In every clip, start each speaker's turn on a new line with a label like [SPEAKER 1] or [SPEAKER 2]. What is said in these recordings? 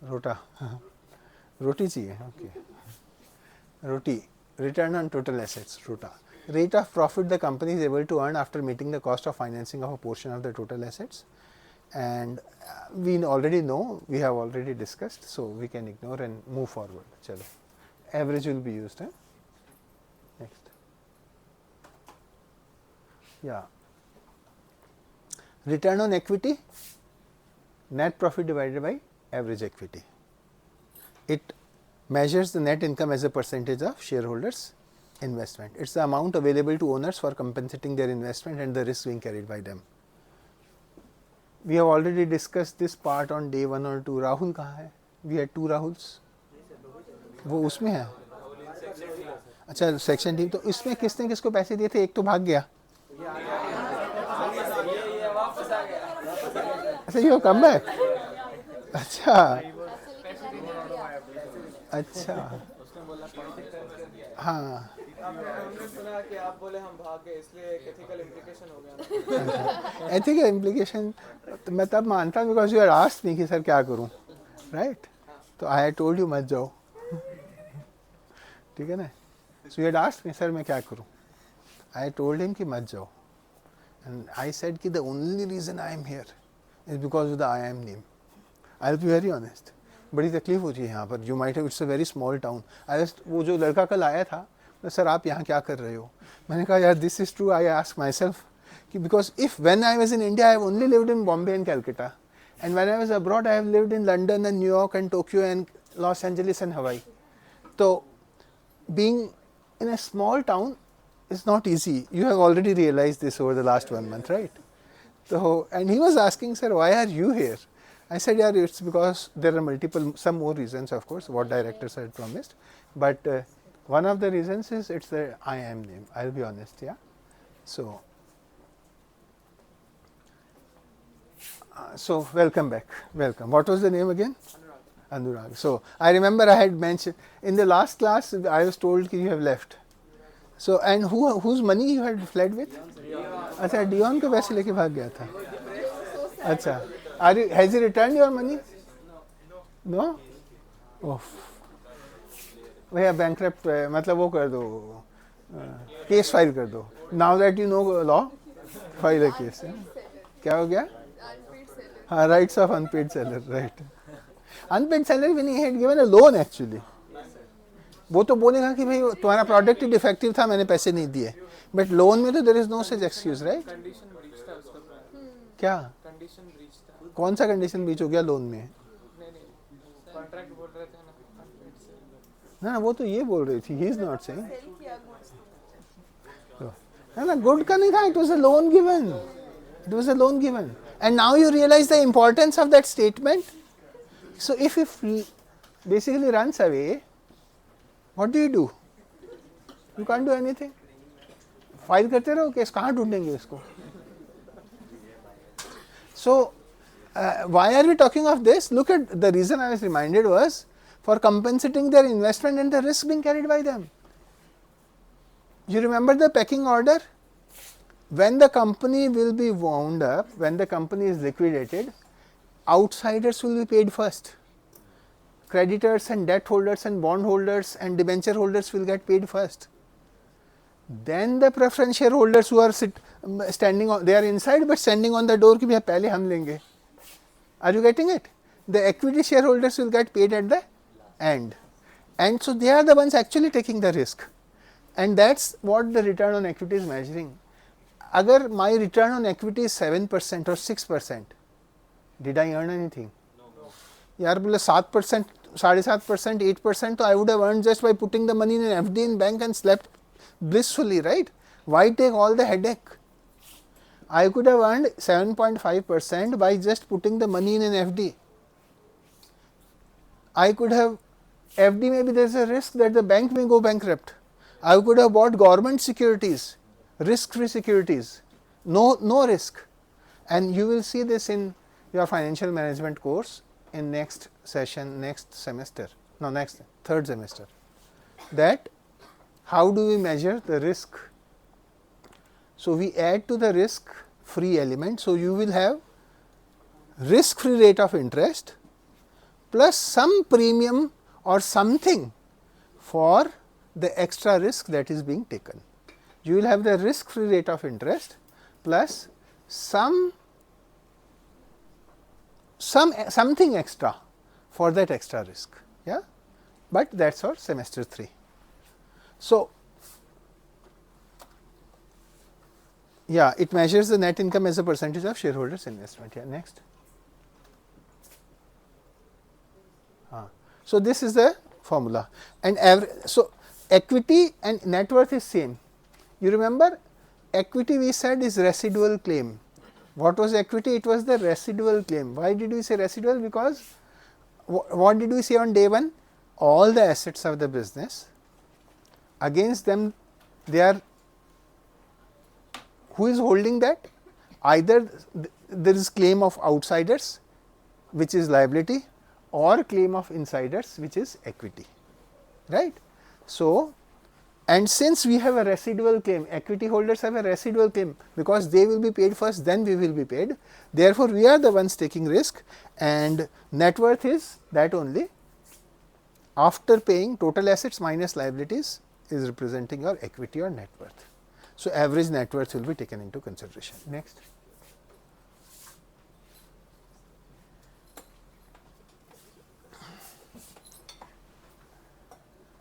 [SPEAKER 1] ROTA. रोटी चाहिए, okay. ROTI, return on total assets, ROTA. Rate of profit the company is able to earn after meeting the cost of financing of a portion of the total assets. And we already know, we have already discussed, so we can ignore and move forward. Chalo. Average will be used. Next. Yeah. Return on equity, net profit divided by average equity. It measures the net income as a percentage of shareholders' investment. It's the amount available to owners for compensating their investment and the risk being carried by them. We have already discussed this part on day 1 or 2. Rahul कहाँ है? We had 2 Rahuls. वो उसमें है. अच्छा, section team. तो इसमें किसने किसको पैसे दिए थे? एक तो भाग गया. अच्छा, ये कम है. अच्छा. अच्छा. हाँ. सुना कि आप बोले हम भाग गए, इसलिए एथिकल इम्प्लीकेशन हो गया. एथिकल इम्प्लीकेशन मैं तब मानता because you are asked me कि सर क्या करूं, राइट? तो आई हैड टोल्ड यू मत जाओ, ठीक है ना? So you had asked me sir मैं क्या करूं. आई टोल्ड हिम कि मत जाओ, एंड आई सेड कि the only reason I am here is because of the IIM name. I will be very honest. बड़ी तकलीफ हो रही है यहाँ पर. You might have, it's a very small town. I वो जो लड़का कल आया था, सर आप यहाँ क्या कर रहे हो? मैंने कहा यार this is true. I ask myself कि because if when I was in India I have only lived in Bombay and Calcutta, and when I was abroad I have lived in London and New York and Tokyo and Los Angeles and Hawaii. तो being in a small town is not easy. You have already realized this over the last 1 month, right? So, and he was asking, sir, why are you here? I said, yeah, it's because there are multiple, some more reasons, of course, what directors had promised. But one of the reasons is it's the IIM name. I'll be honest, yeah. So welcome back. Welcome. What was the name again? Anurag. So I remember I had mentioned in the last class, I was told that you have left. So and whose money you had fled with? अच्छा, Dion के पैसे लेके भाग गया था. अच्छा, has he returned your money? No. ओह, भैया bankrupt, मतलब वो कर दो, केस फाइल कर दो. Now that you know law, file a case. क्या हो गया? हाँ, rights of unpaid seller, right. Unpaid seller when he had given a loan actually. वो तो बोलेगा कि भाई तुम्हारा प्रोडक्ट ही डिफेक्टिव था, मैंने पैसे नहीं दिए. बट लोन में तो there is no such excuse, right? क्या कौन सा कंडीशन ब्रीच हो गया लोन में? कॉन्ट्रैक्ट बोल रहे थे ना, वो तो ये बोल रही थी. ही इज नॉट सेइंग ना, गुड का नहीं था. It was a loan given. It was a loan given. And now you realise the importance of that statement. So if basically runs away, what do? You can't do anything. File करते रहो case, कहाँ ढूंढेंगे इसको? So why are we talking of this? Look at the reason I was reminded was for compensating their investment and the risk being carried by them. You remember the pecking order? When the company will be wound up, when the company is liquidated, outsiders will be paid first. Creditors and debt holders and bond holders and debenture holders will get paid first. Then the preference shareholders who are standing on, they are inside but standing on the door कि भैया पहले हम लेंगे. Are you getting it? The equity shareholders will get paid at the end, and so they are the ones actually taking the risk, and that's what the return on equity is measuring. अगर my return on equity is 7% or 6%, did I earn anything? यार बोले 7%, 7.5%, 8%, तो I would have earned just by putting the money in an FD in bank and slept blissfully, right? Why take all the headache? I could have earned 7.5% by just putting the money in an FD. I could have, FD maybe there is a risk that the bank may go bankrupt. I could have bought government securities, risk-free securities, no risk. And you will see this in your financial management course in next session, next semester, no, next third semester, that how do we measure the risk. So we add to the risk free element. So you will have risk free rate of interest plus some premium or something for the extra risk that is being taken. You will have the risk free rate of interest plus something extra for that extra risk, yeah, but that is for semester 3. So, yeah, it measures the net income as a percentage of shareholders investment. Yeah, next. So, this is the formula, and so equity and net worth is same. You remember equity we said is residual claim. What was equity? It was the residual claim. Why did we say residual? Because what did we say on day 1? All the assets of the business, against them they are, who is holding that? Either there is claim of outsiders, which is liability, or claim of insiders, which is equity, right. So, and since we have a residual claim, equity holders have a residual claim, because they will be paid first, then we will be paid. Therefore, we are the ones taking risk, and net worth is that only after paying total assets minus liabilities is representing your equity or net worth. So, average net worth will be taken into consideration. Next.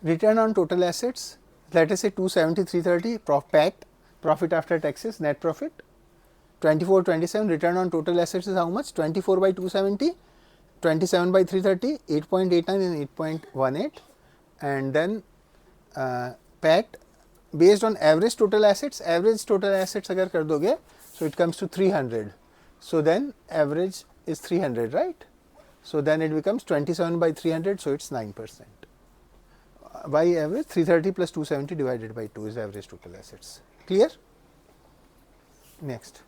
[SPEAKER 1] Return on total assets, let us say 270, 330, PAT, profit after taxes, net profit, 24, 27, return on total assets is how much? 24 by 270, 27 by 330, 8.89 and 8.18, and then PAT based on average total assets agar kar doge, so it comes to 300. So, then average is 300, right. So, then it becomes 27 by 300, so it is 9%. By average 330 plus 270 divided by 2 is average total assets. Clear? Next.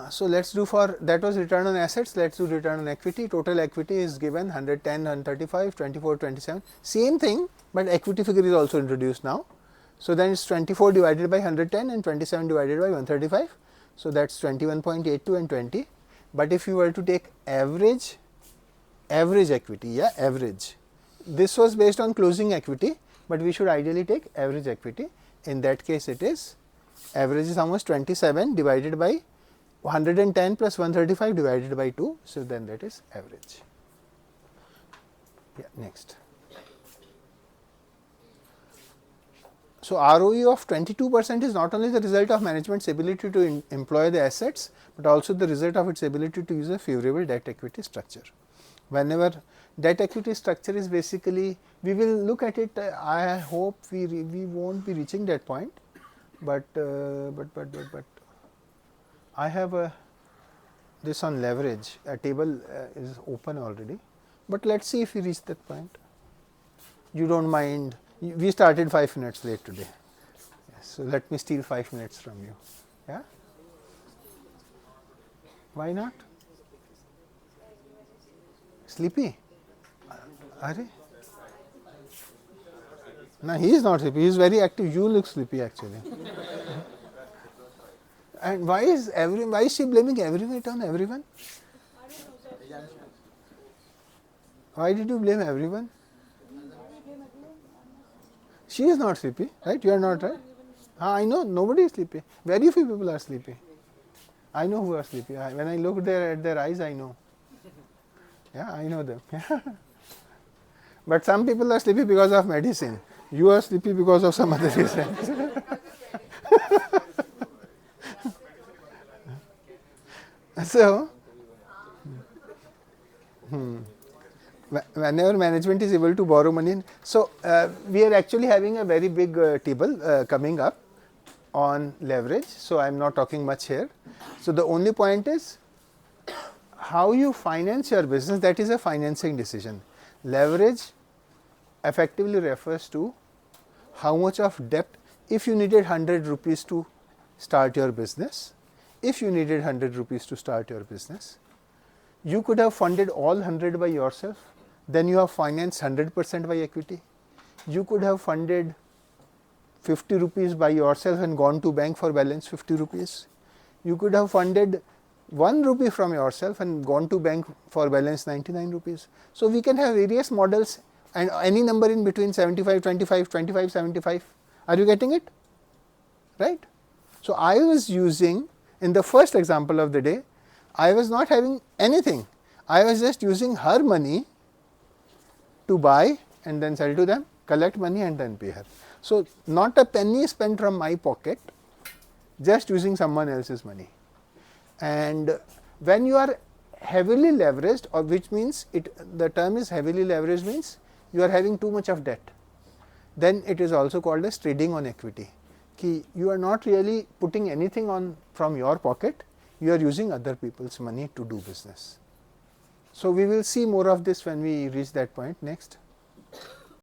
[SPEAKER 1] So, let us do for that was return on assets, let us do return on equity. Total equity is given 110, 135, 24, 27, same thing, but equity figure is also introduced now. So, then it is 24 divided by 110 and 27 divided by 135. So, that is 21.82 and 20. But if you were to take average equity, yeah, average, this was based on closing equity, but we should ideally take average equity. In that case, it is average is almost 27 divided by 110 plus 135 divided by 2. So, then that is average. Yeah, next. So, ROE of 22% is not only the result of management's ability to employ the assets, but also the result of its ability to use a favorable debt equity structure. Whenever debt equity structure is basically, we will look at it, I hope we will not be reaching that point, but I have this on leverage, a table is open already, but let us see if we reach that point. You do not mind. We started 5 minutes late today, yes, so let me steal 5 minutes from you. Yeah, why not? Sleepy? Are? No, he is not sleepy. He is very active. You look sleepy actually. And why is she blaming everyone on everyone? Why did you blame everyone? She is not sleepy, right? You are not, right? I know, nobody is sleepy. Very few people are sleepy. I know who are sleepy. When I look at their eyes, I know. Yeah, I know them. But some people are sleepy because of medicine. You are sleepy because of some other reason. So, whenever management is able to borrow money, so we are actually having a very big table coming up on leverage. So, I am not talking much here. So, the only point is how you finance your business, that is a financing decision. Leverage effectively refers to how much of debt, if you needed 100 rupees to start your business, you could have funded all 100 by yourself, then you have financed 100% by equity. You could have funded 50 rupees by yourself and gone to bank for balance 50 rupees. You could have funded 1 rupee from yourself and gone to bank for balance 99 rupees. So, we can have various models and any number in between 75, 25, 25, 75. Are you getting it? Right. So, I was using, in the first example of the day, I was not having anything. I was just using her money to buy and then sell to them, collect money and then pay her. So, not a penny spent from my pocket, just using someone else's money. And when you are heavily leveraged, or which means the term is heavily leveraged, means you are having too much of debt, then it is also called as trading on equity. You are not really putting anything on from your pocket, you are using other people's money to do business. So, we will see more of this when we reach that point next.